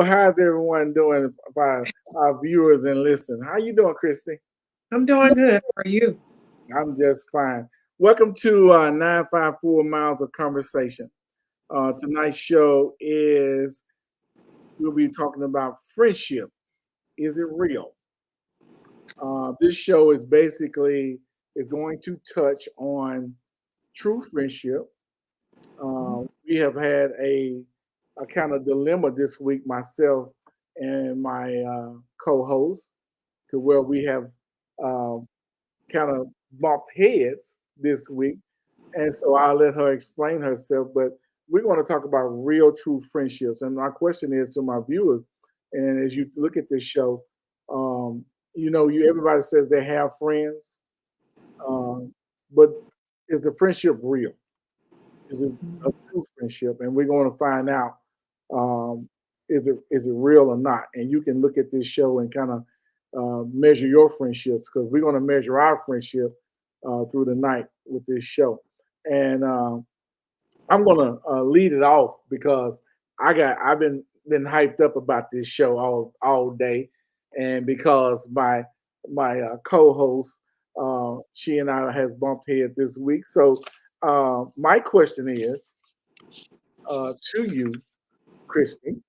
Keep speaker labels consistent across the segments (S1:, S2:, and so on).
S1: how's everyone doing by our viewers and listeners? How you doing, Christy?
S2: I'm doing good. How are you?
S1: I'm just fine. Welcome to 954 Miles of Conversation. Tonight's show is we'll be talking about friendship. Is it real? This show is basically is going to touch on true friendship. We have had a kind of dilemma this week, myself and my co-host, to where we have um, kind of bumped heads this week. And so I'll let her explain herself. But we're going to talk about real, true friendships. And my question is to my viewers, and as you look at this show, um, you everybody says they have friends, um, but is the friendship real? Is it a true friendship? And we're going to find out um, is it real or not. And you can look at this show and kind of measure your friendships because we're going to measure our friendship through the night with this show. And I'm going to lead it off because I've been hyped up about this show all day, and because my co-host she and I has bumped head this week. So my question is to you, Christy,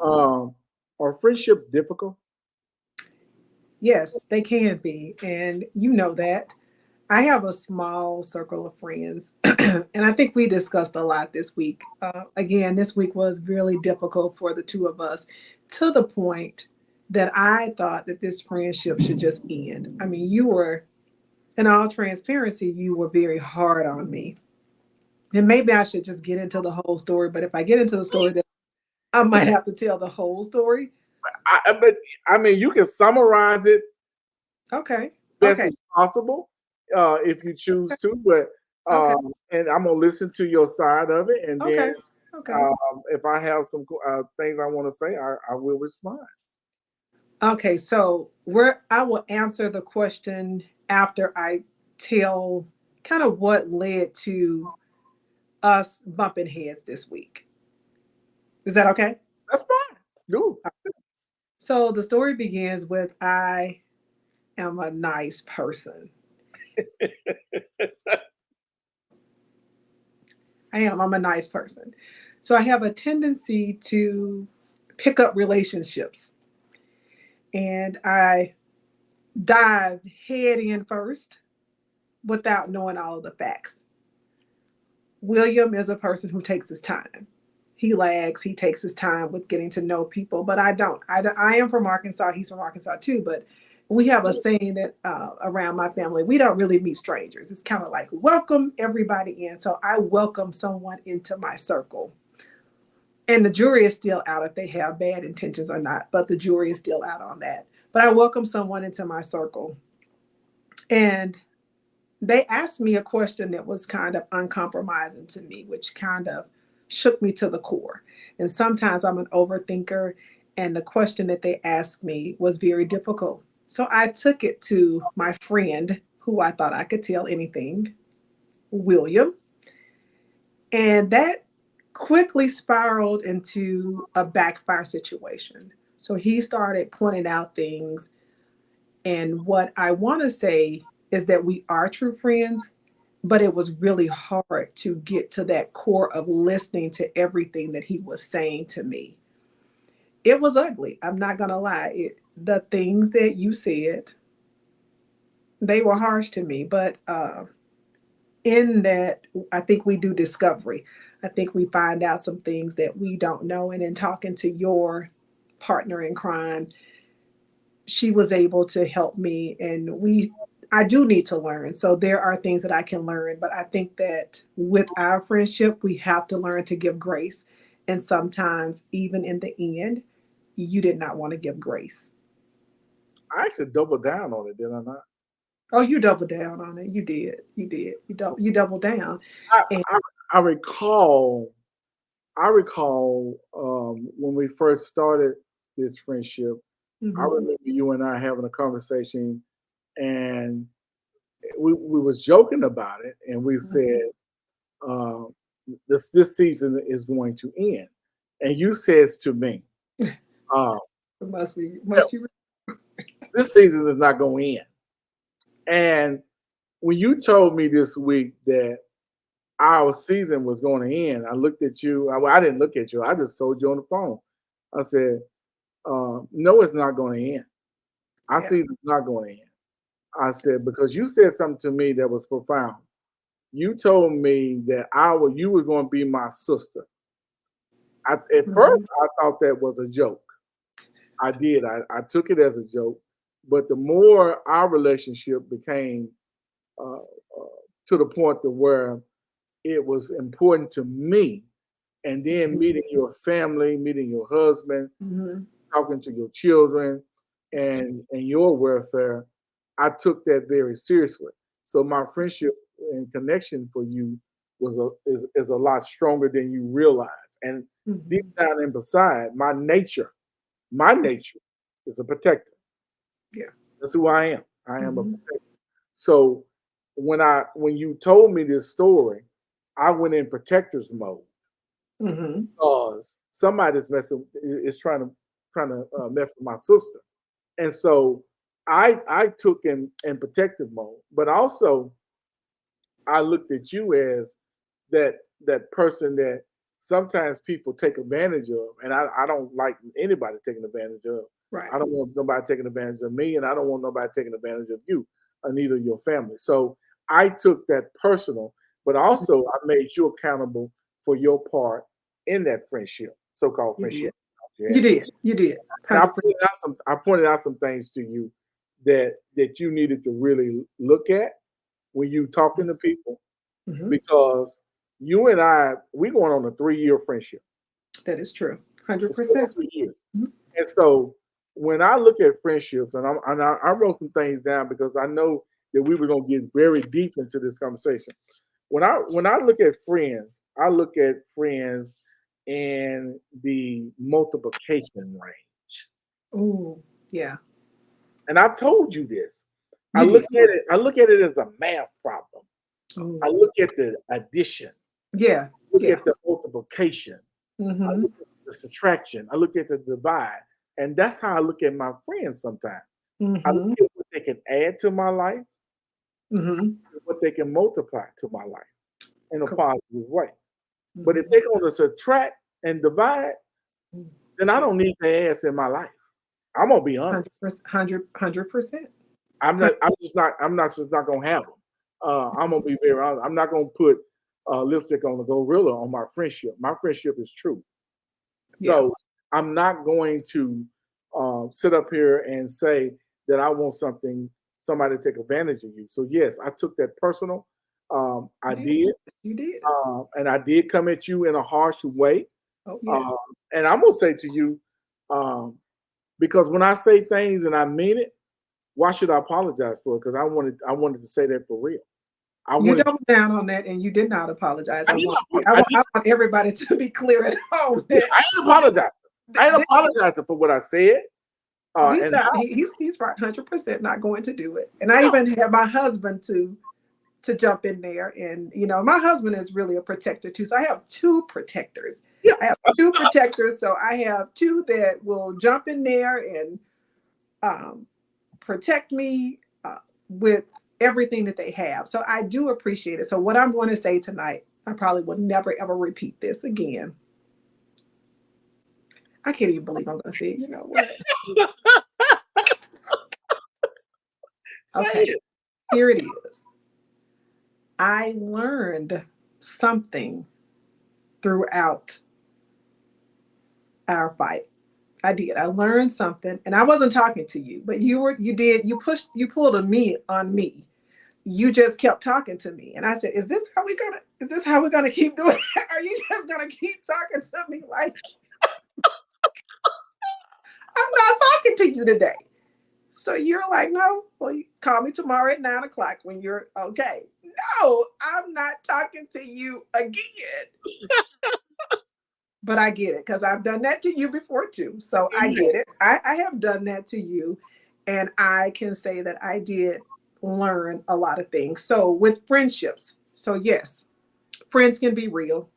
S1: um, are friendship difficult?
S2: Yes, they can be. And you know that. I have a small circle of friends. And I think we discussed a lot this week. Again, this week was really difficult for the two of us to the point that I thought that this friendship should just end. I mean, you were, in all transparency, you were very hard on me. And maybe I should just get into the whole story. But if I get into the story, then I might have to tell the whole story.
S1: But I mean, you can summarize it
S2: Okay.
S1: best
S2: Okay.
S1: as possible if you choose to. But
S2: Okay.
S1: and I'm gonna listen to your side of it, and then
S2: Okay. Okay.
S1: if I have some things I want to say, I will respond.
S2: Okay. So where I will answer the question after I tell kind of what led to us bumping heads this week. Is that okay?
S1: That's fine. Do.
S2: So the story begins with I am a nice person. I'm a nice person. So I have a tendency to pick up relationships and I dive head in first without knowing all of the facts. William is a person who takes his time. He lags, he takes his time with getting to know people, but I don't. I am from Arkansas, he's from Arkansas too, but we have a saying that around my family, we don't really meet strangers. It's kind of like welcome everybody in. So I welcome someone into my circle. And the jury is still out if they have bad intentions or not, but the jury is still out on that. But I welcome someone into my circle. And they asked me a question that was kind of uncompromising to me, which kind of shook me to the core. And sometimes I'm an overthinker, and the question that they asked me was very difficult. So I took it to my friend who I thought I could tell anything, William. And that quickly spiraled into a backfire situation. So he started pointing out things. And what I want to say is that we are true friends, but it was really hard to get to that core of listening to everything that he was saying to me. It was ugly. I'm not going to lie. The things that you said, they were harsh to me, but in that, I think we do discovery. I think we find out some things that we don't know. And in talking to your partner in crime, she was able to help me, and I do need to learn. So there are things that I can learn, but I think that with our friendship, we have to learn to give grace. And sometimes, even in the end, you did not want to give grace.
S1: I actually doubled down on it, did I not?
S2: Oh, you doubled down on it. You did. You did. You doubled down.
S1: I,
S2: And
S1: I, I recall. I recall when we first started this friendship. I
S2: mhm,
S1: remember you and I having a conversation, and we was joking about it, and we
S2: mhm,
S1: said uh, this season is going to end, and you says to me, Uh,
S2: It must be,
S1: yeah,
S2: must you?
S1: this season is not going to end. And when you told me this week that our season was going to end, I looked at you. Well, I didn't look at you. I just told you on the phone. I said, no, it's not going to end. Our
S2: Yeah.
S1: season's not going to end. I said, because you said something to me that was profound. You told me that you were going to be my sister. At first,
S2: Mhm.
S1: I thought that was a joke. I did. I took it as a joke. But the more our relationship became uh, to the point to where it was important to me, and then meeting your family, meeting your husband,
S2: Mhm.
S1: talking to your children, and your welfare, I took that very seriously. So my friendship and connection for you is a lot stronger than you realize. And deep
S2: Mhm.
S1: down and beside, my nature is a protector.
S2: Yeah.
S1: That's who I am. I am a
S2: Mhm.
S1: protector. So when you told me this story, I went in protector's mode
S2: Mhm.
S1: because somebody's messing is trying to mess with my sister. And so I took in protective mode, but also I looked at you as that person that sometimes people take advantage of, and I don't like anybody taking advantage of.
S2: Right.
S1: I don't want nobody taking advantage of me, and I don't want nobody taking advantage of you, or neither your family. So I took that personal, but also I made you accountable for your part in that friendship, so-called
S2: You did.
S1: friendship.
S2: You
S1: Yeah.
S2: did. You did.
S1: And I
S2: 100%.
S1: pointed out some things to you that you needed to really look at when you talking to people
S2: Mhm.
S1: because you and we going on a 3 year friendship.
S2: That is true.
S1: It's been
S2: 100%.
S1: 3 years.
S2: Mhm.
S1: And so when I look at friendships, and I wrote some things down because I know that we were going to get very deep into this conversation. When I look at friends, I look at friends in the multiplication range.
S2: Ooh, yeah.
S1: And I've told you this. I
S2: You
S1: look
S2: did.
S1: at it. I look at it as a math problem. I
S2: Ooh.
S1: look at the addition.
S2: Yeah.
S1: Look
S2: Yeah.
S1: at the multiplication. I look
S2: Mhm.
S1: at the subtraction. I look at the divide. And that's how I look at my friends sometimes. I look
S2: Mhm.
S1: at what they can add to my life
S2: Mhm.
S1: and what they can multiply to my life in a
S2: Correct.
S1: positive way. But if
S2: Mhm.
S1: they're going to subtract and divide,
S2: Mm.
S1: then I
S2: Yeah.
S1: don't need their ass in my life. I'm gonna be honest.
S2: 100%. 100%.
S1: I'm not just not gonna have them. I'm gonna be very honest. I'm not gonna put lipstick on the gorilla on my friendship. My friendship is true.
S2: Yeah.
S1: So I'm not going to sit up here and say that I want somebody to take advantage of you. So yes, I took that personal. I
S2: You did.
S1: did,
S2: You did.
S1: and I did come at you in a harsh way.
S2: Oh,
S1: Uh,
S2: yes.
S1: and I'm gonna say to you, um, because when I say things and I mean it, why should I apologize for it? Because I wanted to say that for real. I
S2: You
S1: wanted
S2: doubled down on that and you did not apologize.
S1: I
S2: I
S1: did
S2: want
S1: not
S2: I
S1: I
S2: want
S1: did
S2: I want everybody to be clear at home
S1: yeah,
S2: that
S1: I ain't
S2: that,
S1: apologizing. I ain't
S2: that
S1: apologizing for what I said.
S2: he's
S1: And
S2: not
S1: how
S2: he's right 100% not going to do it. And I
S1: no,
S2: even had my husband to jump in there. And, my husband is really a protector too. So I have two protectors.
S1: yeah,
S2: I have two protectors. So I have two that will jump in there and um, protect me with everything that they have. So I do appreciate it. So what I'm going to say tonight, I probably will never ever repeat this again. I can't even believe I'm going to say it. You know what?
S1: say
S2: Okay,
S1: it.
S2: here it is. I learned something throughout our fight. I did. I learned something, and I wasn't talking to you, but you pulled a me on me. You just kept talking to me, and I said, Is this how we're gonna keep doing it? Are you just gonna keep talking to me like I'm not talking to you today?" So you're like, "No, well, you call me tomorrow at 9 o'clock when you're okay." No, I'm not talking to you again. But I get it because I've done that to you before too. So I
S1: Yeah.
S2: get it. I have done that to you. And I can say that I did learn a lot of things. So with friendships, so yes, friends can be real.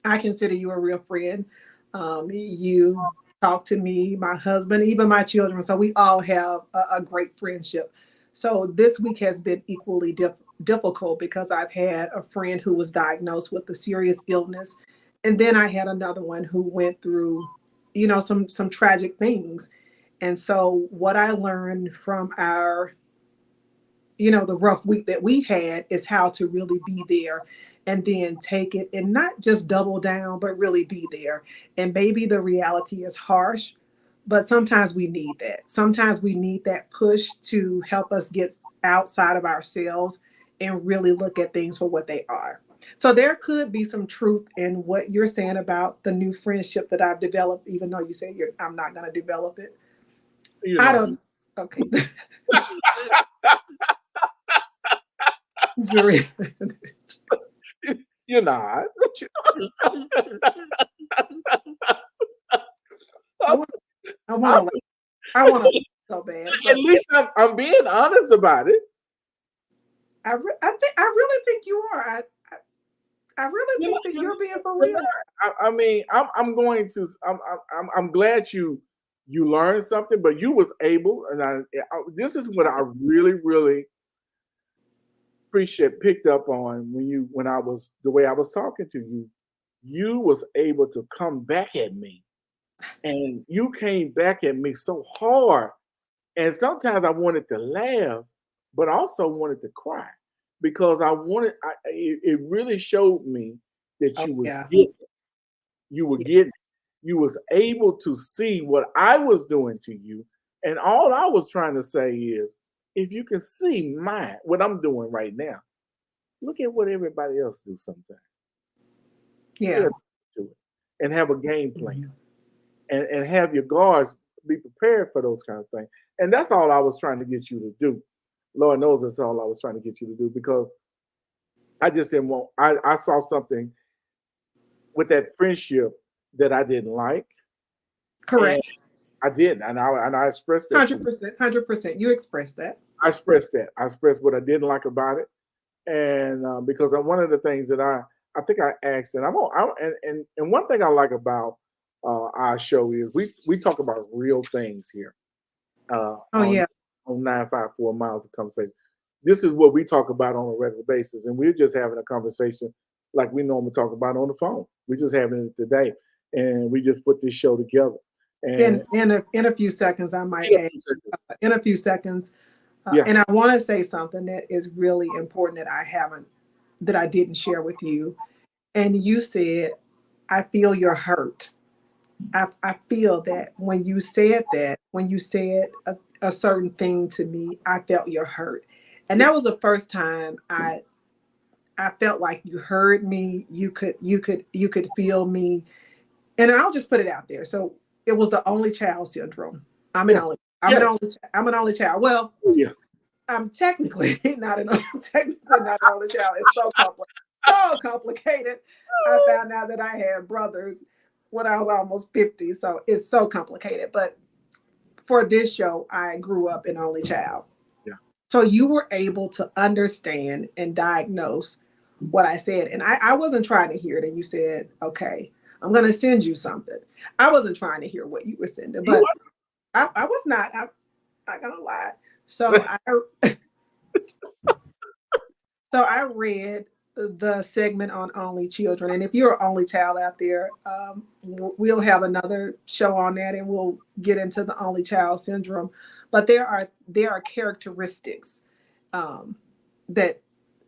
S2: I consider you a real friend. You talk to me, my husband, even my children. So we all have a great friendship. So this week has been equally difficult because I've had a friend who was diagnosed with a serious illness, and then I had another one who went through, some tragic things. And so what I learned from our, the rough week that we had is how to really be there and then take it and not just double down, but really be there. And maybe the reality is harsh, but sometimes we need that. Sometimes we need that push to help us get outside of ourselves and really look at things for what they are. So there could be some truth in what you're saying about the new friendship that I've developed, even though you say I'm not going to develop it. I don't. Okay.
S1: You're not.
S2: I want to so bad.
S1: At least I'm being honest about it.
S2: I really think you are. I really think that you're being for real.
S1: I mean, I'm glad you learned something, but you was able, and this is what I really picked up on when I was the way I was talking to you. You was able to come back at me, and you came back at me so hard, and sometimes I wanted to laugh, but also wanted to cry because it really showed me that you was getting it. You were getting it. You was able to see what I was doing to you, and all I was trying to say is, if you can see what I'm doing right now, look at what everybody else do sometimes.
S2: Yeah.
S1: To it and have a game plan and have your guards be prepared for those kind of things. And that's all I was trying to get you to do. Lord knows that's all I was trying to get you to do because I just didn't want, I saw something with that friendship that I didn't like.
S2: Correct.
S1: I didn't. And I expressed that.
S2: 100%. You expressed that.
S1: I expressed that. I expressed what I didn't like about it. And because one of the things that I think I asked, and and one thing I like about our show is we talk about real things here. On 954 Miles of Conversation. This is what we talk about on a regular basis, and we're just having a conversation like we normally talk about on the phone. We're just having it today, and we just put this show together. And
S2: in a few seconds, I might add. In a few seconds. And I want to say something that is really important that I didn't share with you. And you said, I feel your hurt. I feel that when you said a certain thing to me, I felt your hurt. And that was the first time I felt like you heard me, you could feel me. And I'll just put it out there. So it was the only child syndrome. I'm an only child. Well, I'm technically not an only child. It's so complicated. I found out that I had brothers when I was almost 50. So it's so complicated. But for this show, I grew up an only child.
S1: Yeah.
S2: So you were able to understand and diagnose what I said. And I wasn't trying to hear it. And you said, okay, I'm going to send you something. I wasn't trying to hear what you were sending, but I was not. I'm not going to lie. So I read the segment on only children, and if you're an only child out there, we'll have another show on that, and we'll get into the only child syndrome. But there are characteristics that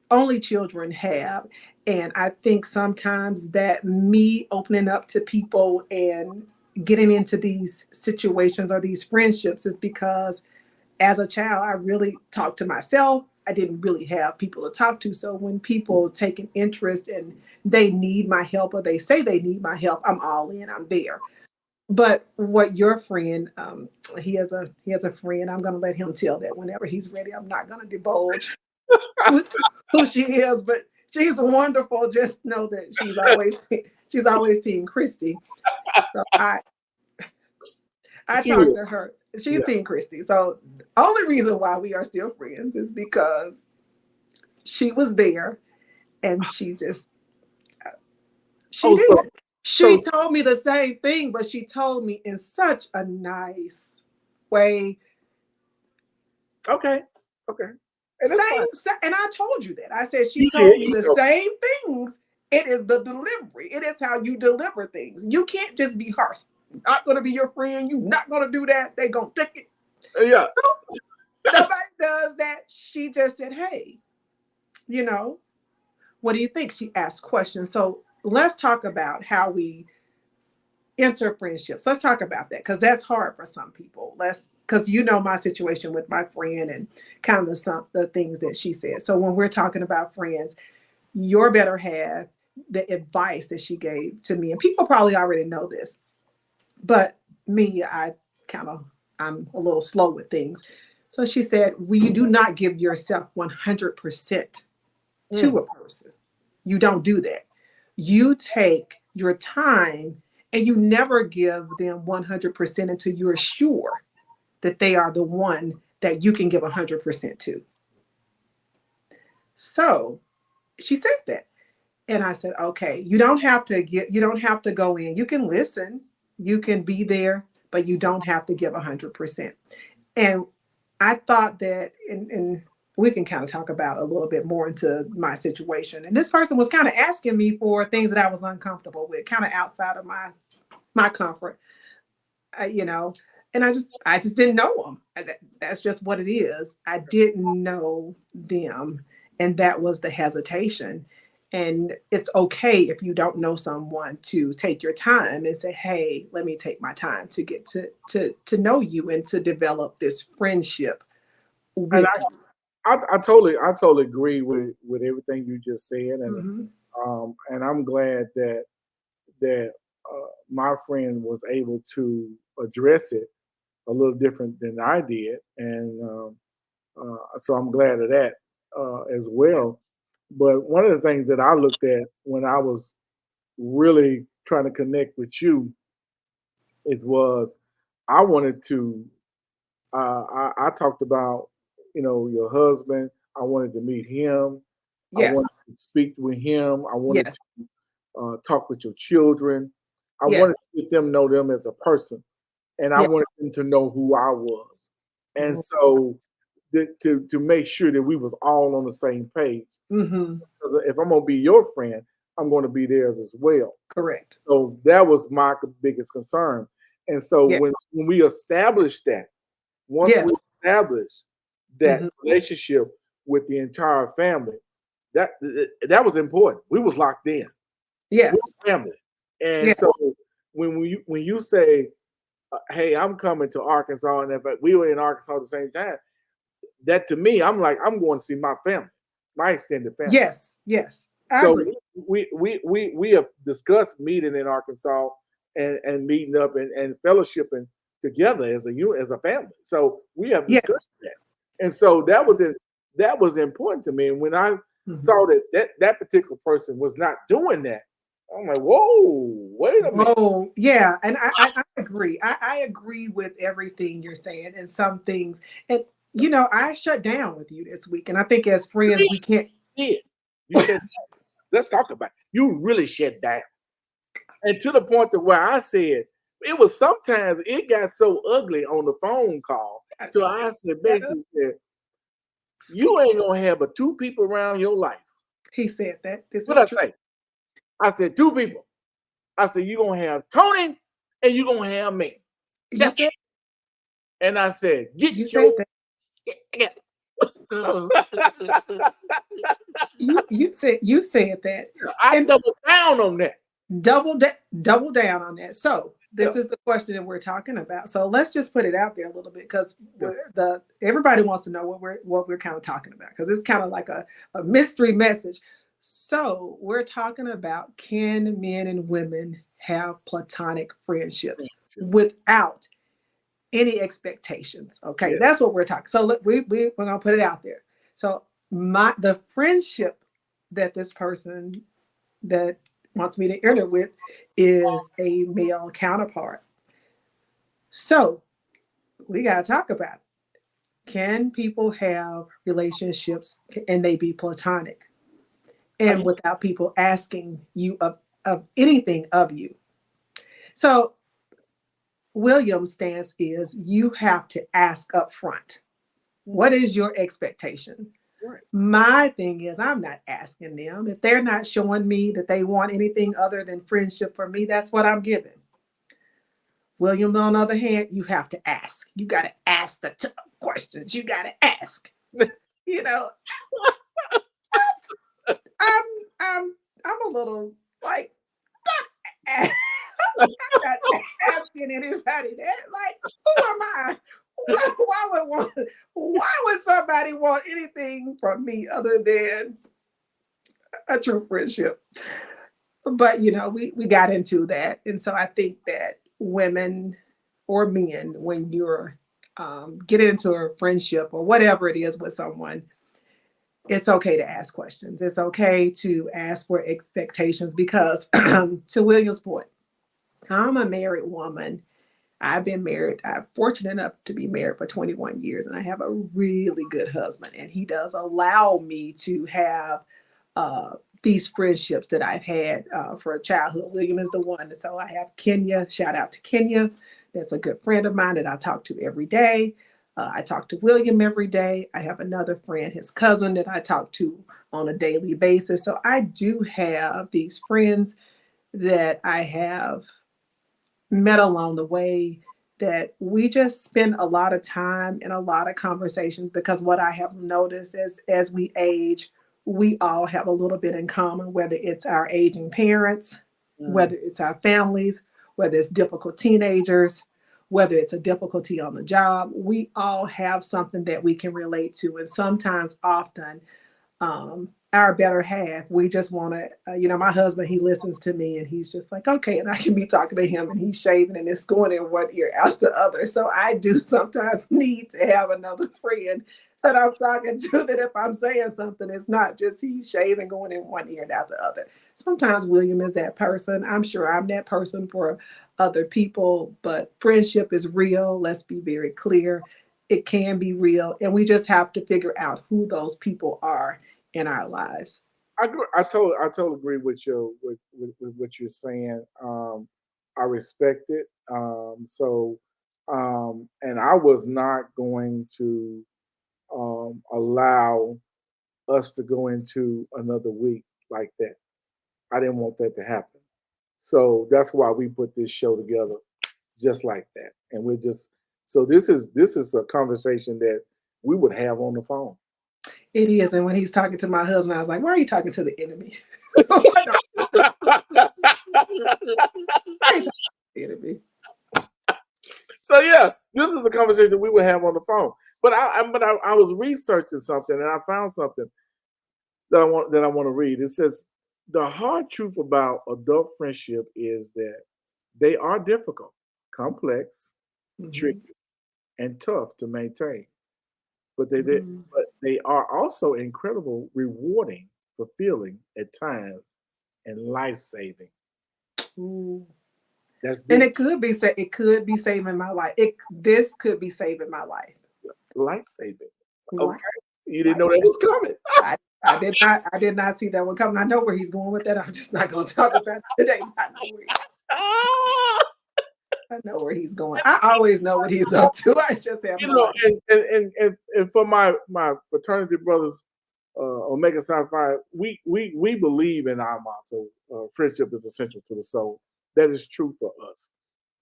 S2: only children have, and I think sometimes that me opening up to people and getting into these situations or these friendships is because as a child, I really talked to myself. I didn't really have people to talk to. So when people take an interest and they need my help or they say they need my help, I'm all in, I'm there. But what your friend, he has a friend, I'm going to let him tell that whenever he's ready. I'm not going to divulge who she is, but she's wonderful. Just know that she's always Team Christy. So I talked to her. She's Team Christy. So only reason why we are still friends is because she was there and she just did. She told me the same thing, but she told me in such a nice way.
S1: Okay. And that's fine.
S2: And I told you that. I said she
S1: You
S2: told
S1: did.
S2: me
S1: You
S2: the
S1: know.
S2: same things. It is the delivery. It is how you deliver things. You can't just be harsh. I'm not gonna be your friend. You're not gonna do that. They gonna take it.
S1: Yeah.
S2: Nobody does that. She just said, "Hey, what do you think?" She asked questions. So let's talk about how we enter friendships. Let's talk about that because that's hard for some people. Because my situation with my friend and kind of the things that she said. So when we're talking about friends, your better half, the advice that she gave to me, and people probably already know this, but me, I'm a little slow with things. So she said, "We do not give yourself 100% to a person. You don't do that. You take your time and you never give them 100% until you're sure that they are the one that you can give 100% to." So she said that. And I said, "Okay, you don't have to go in. You can listen, you can be there, but you don't have to give 100%." And I thought that, and we can kind of talk about a little bit more into my situation. And this person was kind of asking me for things that I was uncomfortable with, kind of outside of my comfort, you know. And I just didn't know them. That's just what it is. I didn't know them, and that was the hesitation. And it's okay if you don't know someone to take your time and say, "Hey, let me take my time to get to know you and to develop this friendship
S1: And
S2: with you."
S1: I totally agree with everything you just said,
S2: Mm-hmm.
S1: and I'm glad that my friend was able to address it a little different than I did, and so I'm glad of that as well. But one of the things that I looked at when I was really trying to connect with you, it was I wanted to. I talked about your husband. I wanted to meet him. I
S2: Yes,
S1: wanted to speak with him. I wanted
S2: yes,
S1: to talk with your children. I
S2: yes,
S1: wanted to get them know them as a person, and I
S2: yes.
S1: wanted them to know who I was. And so to make sure that we was all on the same page.
S2: Mm-hmm.
S1: Because if I'm gonna be your friend, I'm gonna be theirs as well.
S2: Correct.
S1: So that was my biggest concern. And so
S2: Yeah.
S1: when we established that, once
S2: Yes.
S1: we established that
S2: Mm-hmm.
S1: relationship with the entire family, that that was important. We was locked in. We're
S2: Yes.
S1: family. And
S2: Yeah.
S1: so when you say, "Hey, I'm coming to Arkansas," and if we were in Arkansas at the same time, that to me, I'm like, I'm going to see my family, my extended family.
S2: Yes. Yes. I
S1: So
S2: agree.
S1: we have discussed meeting in Arkansas and meeting up and fellowshipping together as a family. So we have
S2: Yes.
S1: discussed that, and so that was important to me. And when I
S2: Mm-hmm.
S1: saw that particular person was not doing that, I'm like, whoa, wait a minute.
S2: Oh, yeah. And I agree. I agree with everything you're saying and some things. And, I shut down with you this week. And I think as friends, we can't.
S1: Yeah, you said, let's talk about it. You really shut down. And to the point to where I said it was sometimes it got so ugly on the phone call. So I said basically said, you ain't gonna have but two people around your life.
S2: He said that. This
S1: What
S2: is
S1: I
S2: true.
S1: say? I said two people. I said you're gonna have Tony and you're gonna have me.
S2: You
S1: That's
S2: said
S1: it. And I said,
S2: you
S1: get
S2: said
S1: your
S2: that. You said that.
S1: I
S2: And
S1: doubled down on that.
S2: double down on that. So this
S1: Yeah.
S2: is the question that we're talking about. So let's just put it out there a little bit because
S1: Yeah.
S2: everybody wants to know what we're kind of talking about because it's kind of like a mystery message. So we're talking about, can men and women have platonic friendships without any expectations? Okay,
S1: Yes.
S2: that's what we're talking. So we're gonna put it out there. So the friendship that this person that wants me to enter with is a male counterpart. So we got to talk about it. Can people have relationships and they be platonic
S1: Are
S2: and
S1: you
S2: without people asking you of anything of you. So William's stance is you have to ask up front. What is your expectation?
S1: Right.
S2: My thing is, I'm not asking them. If they're not showing me that they want anything other than friendship for me, that's what I'm giving. William, on the other hand, you have to ask. You got to ask the tough questions. You got to ask. You know, I'm I'm I'm a little like I'm not asking anybody that. Like, who am I? Why would somebody want anything from me other than a true friendship? But we got into that. And so I think that women or men, when you're getting into a friendship or whatever it is with someone, it's okay to ask questions. It's okay to ask for expectations because, to William's point, I'm a married woman. I've been married. I'm fortunate enough to be married for 21 years, and I have a really good husband. And he does allow me to have uh, these friendships that I've had for childhood. William is the one. And so I have Kenya. Shout out to Kenya. That's a good friend of mine that I talk to every day. I talk to William every day. I have another friend, his cousin, that I talk to on a daily basis. So I do have these friends that I have met along the way that we just spend a lot of time and a lot of conversations because what I have noticed as we age, we all have a little bit in common, whether it's our aging parents,
S1: Mm.
S2: whether it's our families, whether it's difficult teenagers, whether it's a difficulty on the job. We all have something that we can relate to. And sometimes, often, our better half. We just want to, my husband, he listens to me and he's just like, okay. And I can be talking to him and he's shaving and it's going in one ear out the other. So I do sometimes need to have another friend that I'm talking to that if I'm saying something, it's not just he's shaving going in one ear and out the other. Sometimes William is that person. I'm sure I'm that person for other people, but friendship is real. Let's be very clear. It can be real. And we just have to figure out who those people are in our lives.
S1: I totally agree with you with what you're saying. I respect it. And I was not going to allow us to go into another week like that. I didn't want that to happen. So that's why we put this show together just like that. And we're just so this is a conversation that we would have on the phone.
S2: It is. And when he's talking to my husband, I was like, why are you talking to the enemy? Why are you talking to the enemy?
S1: So yeah, this is the conversation we would have on the phone. But I was researching something and I found something that I want to read. It says the hard truth about adult friendship is that they are difficult, complex,
S2: Mm-hmm.
S1: tricky, and tough to maintain. But
S2: Mm-hmm.
S1: they are also incredible, rewarding, fulfilling at times, and life saving.
S2: Ooh.
S1: That's
S2: And
S1: deep.
S2: it could be saving my life. This could be saving my life.
S1: Life saving. Okay,
S2: Life,
S1: you didn't
S2: life.
S1: know that was coming.
S2: I, I did not see that one coming. I know where he's going with that. I'm just not going to talk about it today.
S1: Ah!
S2: I know where he's going. I always know what he's up to. I just have
S1: You
S2: no
S1: know,
S2: idea.
S1: and for my fraternity brothers, Omega Psi Phi, we believe in our motto: friendship is essential to the soul. That is true for us,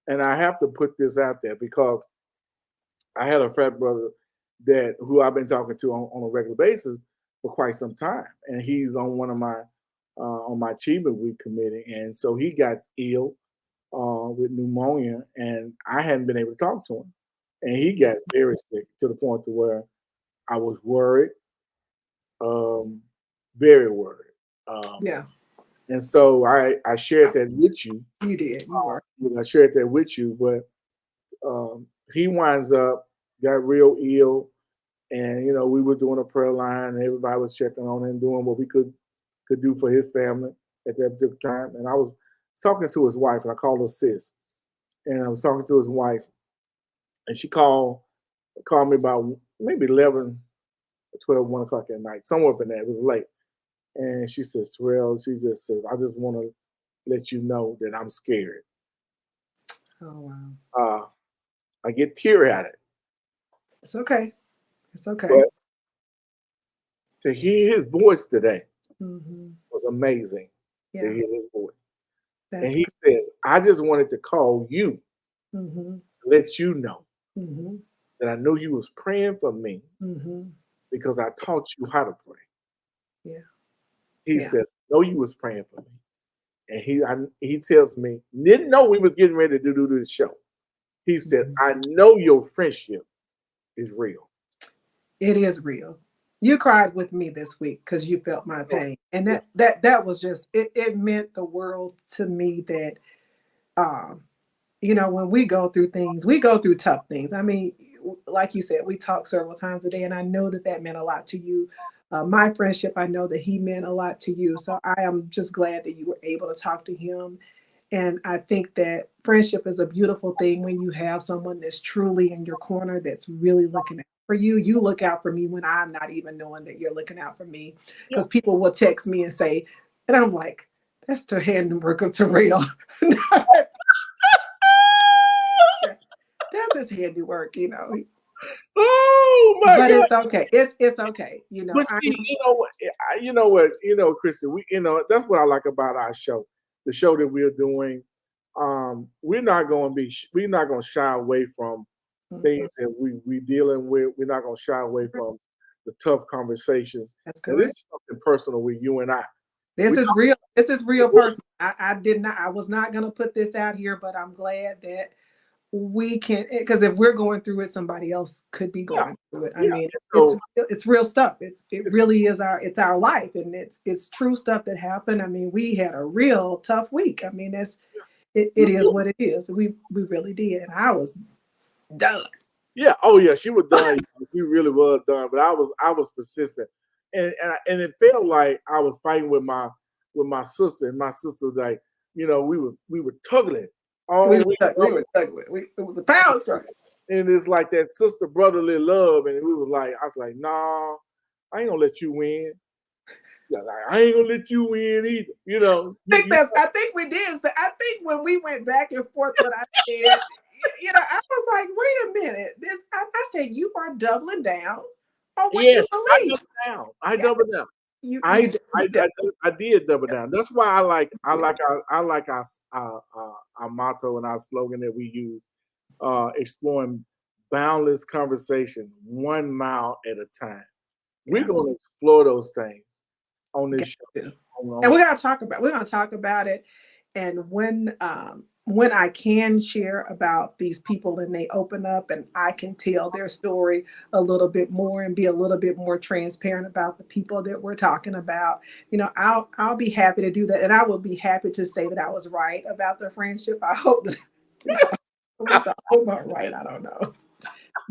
S1: and I have to put this out there because I had a frat brother that who I've been talking to on a regular basis for quite some time, and he's on one of my on my achievement week committee, and so he got ill with pneumonia, and I hadn't been able to talk to him, and he got very sick to the point to where I was worried, um, very worried,
S2: Yeah,
S1: and so I shared that with you.
S2: you did. You were.
S1: I shared that with you, but he winds up got real ill, and we were doing a prayer line, and everybody was checking on him, doing what we could do for his family at that particular time. And I was talking to his wife, and I called her sis, and I was talking to his wife, and she called me about maybe 11, 12, 1 o'clock at night, somewhere up in there. It was late, and she says, "Terrell," she just says, "I just want to let you know that I'm scared.
S2: Oh wow.
S1: I get teary at it,
S2: It's okay. It's okay.
S1: but to hear his voice today
S2: Hmm.
S1: was amazing. To
S2: Yeah,
S1: hear his voice, and
S2: that's
S1: he
S2: good.
S1: says, "I just wanted to call you,
S2: Hmm.
S1: let you know
S2: Hmm.
S1: that I know you was praying for me
S2: Hmm.
S1: because I taught you how to pray."
S2: Yeah.
S1: He
S2: Yeah.
S1: said, "Know you was praying for me," and he tells me, didn't know we was getting ready to do this show. He said,
S2: Mhm.
S1: "I know your friendship is real."
S2: It is real. You cried with me this week because you felt my
S1: Oh,
S2: pain, and
S1: yeah,
S2: that was just it. It meant the world to me that um, when we go through things, we go through tough things. I mean, like you said, we talk several times a day, and I know that that meant a lot to you. My friendship, I know that he meant a lot to you. So I am just glad that you were able to talk to him. And I think that friendship is a beautiful thing when you have someone that's truly in your corner, that's really looking out for you. You look out for me when I'm not even knowing that you're looking out for me.
S1: yeah.
S2: Because people will text me and say, and I'm like, that's the handiwork of Terrell. That's his handiwork.
S1: Oh my
S2: But
S1: God!
S2: it's okay. It's okay.
S1: But
S2: I
S1: see,
S2: am.
S1: Kristen, that's what I like about our show, the show that we're doing. We're not going to shy away from
S2: Mhm.
S1: things that we dealing with. We're not going to shy away from the tough conversations.
S2: That's
S1: And this
S2: correct.
S1: is something personal with you and I.
S2: This
S1: We
S2: is
S1: talk
S2: real. This is real
S1: about
S2: person. I did not. I was not going to put this out here, but I'm glad that we can, because if we're going through it, somebody else could be
S1: yeah,
S2: going through it. I
S1: yeah.
S2: mean,
S1: And
S2: it's
S1: so
S2: it's real stuff. It really is our life, and it's true stuff that happened. I mean, we had a real tough week. I mean, it
S1: you
S2: is
S1: do.
S2: what it is. We really did, and I was done.
S1: Yeah. Oh yeah, she was done. She really was done. But I was persistent, and it felt like I was fighting with my sister, and my sister was like, we were tugging all week
S2: We
S1: long,
S2: were struggling. It was a power struggle.
S1: and it's like that sister brotherly love, and I was like, nah, I ain't gonna let you win. Yeah, like, I ain't gonna let you win either.
S2: I think we did. So I think when we went back and forth, what I said, I was like, wait a minute. I said, you are doubling down on what you
S1: Yes, I
S2: believe.
S1: double down. I
S2: Yeah,
S1: double down.
S2: you
S1: I
S2: you
S1: I
S2: did.
S1: I did double down. That's why
S2: Yeah.
S1: our motto and our slogan that we use, exploring boundless conversation 1 mile at a time. We're
S2: Yeah.
S1: gonna explore those things on this
S2: Got
S1: show.
S2: to. And
S1: On-
S2: we're gonna talk about it. And when I can share about these people and they open up and I can tell their story a little bit more and be a little bit more transparent about the people that we're talking about, I'll be happy to do that. And I will be happy to say that I was right about their friendship. I hope that at least I hope I'm right. I don't know.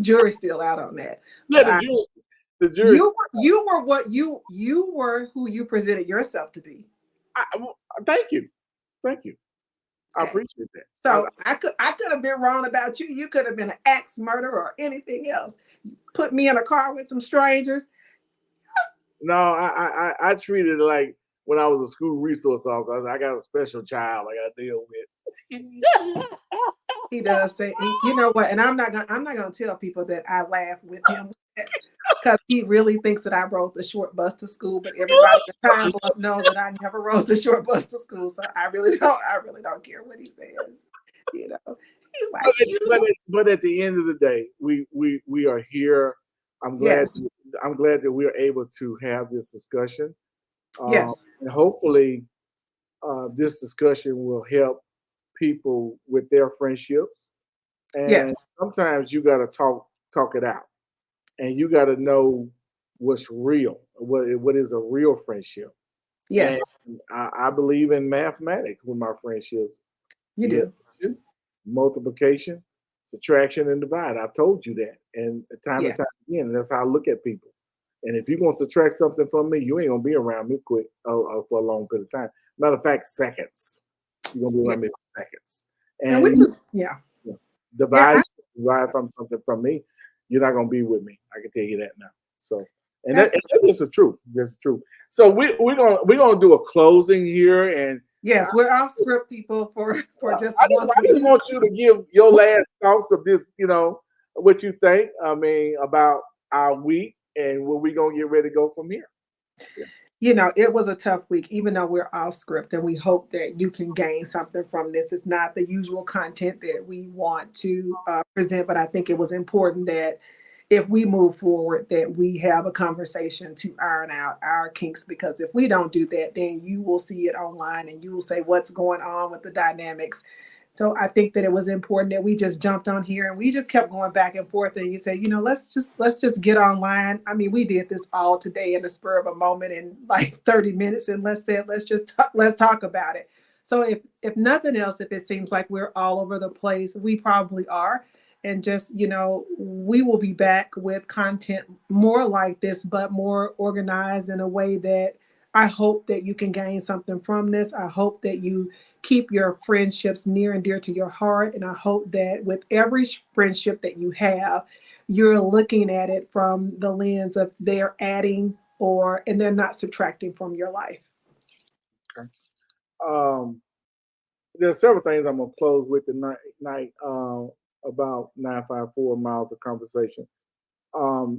S2: Jury's still out on that.
S1: yeah,
S2: But
S1: the jury's.
S2: you were who you presented yourself to be.
S1: Thank you, thank you. I
S2: Okay.
S1: appreciate that.
S2: So I could have been wrong about you. You could have been an axe murderer or anything else. Put me in a car with some strangers.
S1: No, I treated it like when I was a school resource officer. I got a special child I got to deal with.
S2: He does say, you know what? And I'm not gonna tell people that I laugh with him because he really thinks that I rode the short bus to school. But everybody in Time Bluff knows that I never rode the short bus to school, so I really don't care what he says. He's
S1: but,
S2: like
S1: at,
S2: you.
S1: but at the end of the day, we are here. I'm glad
S2: Yes,
S1: I'm glad that we are able to have this discussion,
S2: yes,
S1: and hopefully, this discussion will help people with their friendships. And
S2: yes,
S1: sometimes you got to talk it out, and you got to know what's real, what is a real friendship. And
S2: yes.
S1: I believe in mathematics with my friendships.
S2: You
S1: The
S2: do.
S1: addition, multiplication, subtraction, and divide. I've told you that, and
S2: Yeah.
S1: time again, that's how I look at people. And if you're gonna subtract something from me, you ain't gonna be around me quick for a long period of time. Matter of fact, seconds. You're gonna be
S2: Yeah.
S1: around me for seconds.
S2: And
S1: And
S2: we just, yeah.
S1: you know,
S2: Yeah.
S1: divide from something from me, you're not gonna be with me. I can tell you that now. So, and
S2: That's
S1: that is the truth. That's the truth. So we're gonna do a closing here, and
S2: Yes, we're off script, people, for just once.
S1: I just want you to give your last thoughts of this, what you think, I mean, about our week and where we going to get ready to go from here. Yeah.
S2: It was a tough week, even though we're off script, and we hope that you can gain something from this. It's not the usual content that we want to present, but I think it was important that if we move forward, that we have a conversation to iron out our kinks, because if we don't do that, then you will see it online and you will say what's going on with the dynamics. So I think that it was important that we just jumped on here and we just kept going back and forth. And you said, let's just get online. I mean, we did this all today in the spur of a moment in like 30 minutes, and let's talk about it. So if nothing else, if it seems like we're all over the place, we probably are. And just, we will be back with content more like this, but more organized in a way that I hope that you can gain something from this. I hope that you keep your friendships near and dear to your heart. And I hope that with every friendship that you have, you're looking at it from the lens of they're adding and they're not subtracting from your life.
S1: Okay. Um, there's several things I'm going to close with tonight about 954 Miles of Conversation.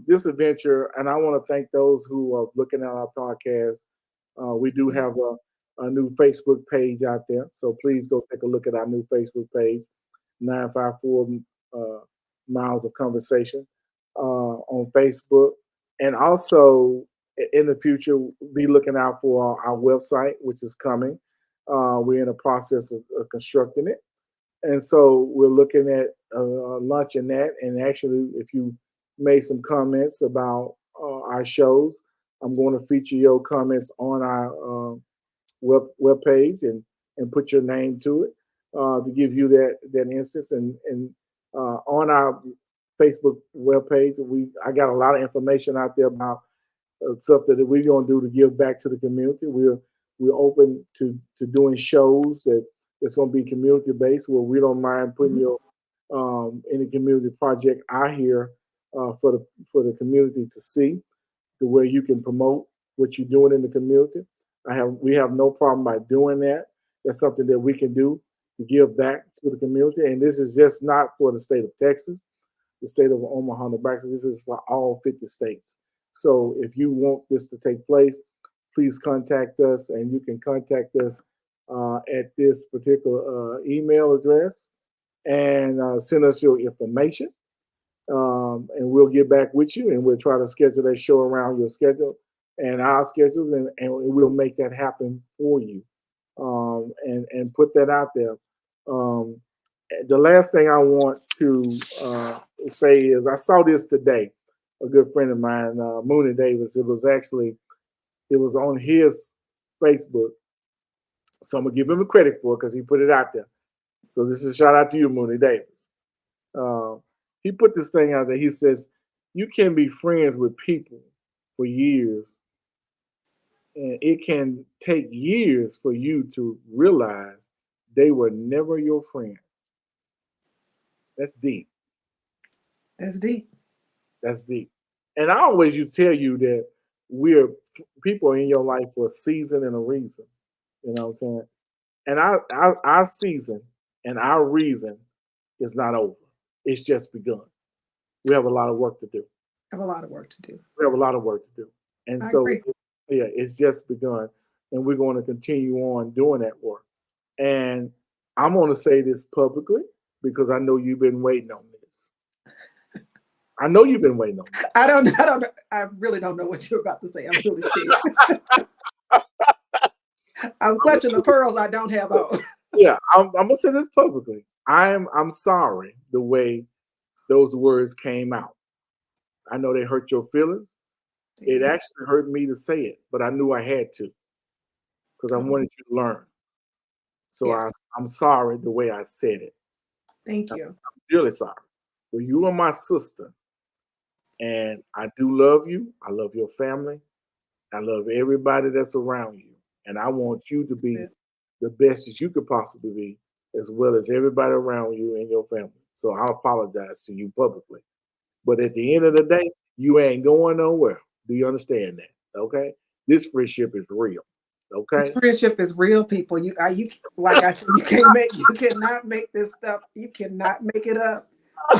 S1: This adventure, and I want to thank those who are looking at our podcast. We do have a new Facebook page out there, so please go take a look at our new Facebook page, 954 Miles of Conversation on Facebook. And also in the future, be looking out for our website, which is coming. We're in the process of constructing it. And so we're looking at launching that. And actually, if you made some comments about our shows, I'm going to feature your comments on our web page and put your name to it to give you that instance. And on our Facebook web page, I got a lot of information out there about stuff that we're going to do to give back to the community. We're open to doing shows that's going to be community based, where we don't mind putting your any community project out here for the community to see, to where you can promote what you're doing in the community. We have no problem by doing that. That's something that we can do to give back to the community. And this is just not for the state of Texas, the state of Omaha, Nebraska. This is for all 50 states. So if you want this to take place, please contact us, and you can contact us at this particular email address and send us your information. And we'll get back with you, and we'll try to schedule that show around your schedule and our schedules, and we'll make that happen for you, and put that out there. Um, the last thing I want to say is I saw this today. A good friend of mine, Mooney Davis. It was on his Facebook, so I'm gonna give him a credit for it because he put it out there. So this is a shout out to you, Mooney Davis. Uh, he put this thing out there. He says, you can be friends with people for years, and it can take years for you to realize they were never your friend. That's deep.
S2: That's deep.
S1: That's deep. And I always used to tell you that we're people in your life for a season and a reason. You know what I'm saying? And our season and our reason is not over. It's just begun. We have a lot of work to do.
S2: I have a lot of work to do.
S1: We have a lot of work to do. And
S2: I
S1: so,
S2: agree.
S1: yeah, it's just begun. And we're going to continue on doing that work. And I'm going to say this publicly because I know you've been waiting on this. I know you've been waiting on this.
S2: I really don't know what you're about to say. I'm really scared. I'm clutching the pearls I don't have on.
S1: Yeah, I'm going to say this publicly. I'm sorry the way those words came out. I know they hurt your feelings. It actually hurt me to say it, but I knew I had to because I wanted you to learn. So
S2: Yes.
S1: I'm sorry the way I said it.
S2: Thank you.
S1: I'm really sorry. Well, you are my sister, and I do love you. I love your family. I love everybody that's around you, and I want you to be the best that you could possibly be, as well as everybody around you and your family. So I apologize to you publicly. But at the end of the day, you ain't going nowhere. Do you understand that? Okay? This friendship is real. Okay.
S2: Friendship is real, people. You like I said, you cannot make this stuff. You cannot make it up.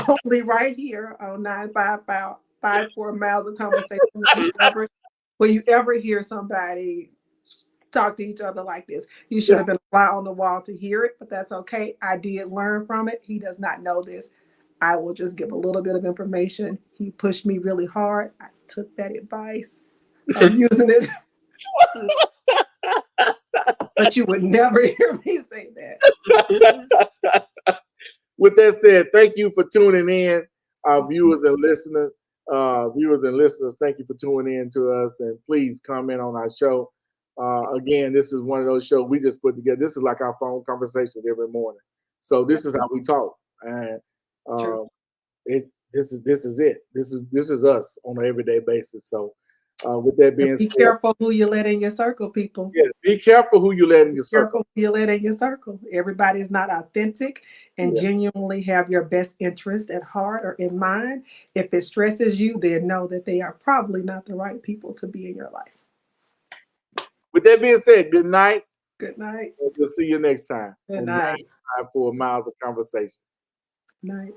S2: Only right here on 955 Miles of Conversation. Will you ever hear somebody talk to each other like this? You should have been a fly on the wall to hear it, but that's okay. I did learn from it. He does not know this. I will just give a little bit of information. He pushed me really hard. I took that advice. I'm using it. But you would never hear me say that.
S1: With that said, thank you for tuning in, our viewers and listeners. Thank you for tuning in to us, and please comment on our show. Again, this is one of those shows we just put together. This is like our phone conversations every morning. So this is how we talk, and this is it. This is us on an everyday basis. So with that being
S2: be
S1: said,
S2: careful who you let in your circle, people.
S1: Yeah, be careful who you let in your circle.
S2: Who you let in your circle. Everybody is not authentic and genuinely have your best interest at heart or in mind. If it stresses you, then know that they are probably not the right people to be in your life.
S1: With that being said, good night.
S2: Good night.
S1: We'll see you next time.
S2: Good night.
S1: 954 Miles of Conversation.
S2: Night.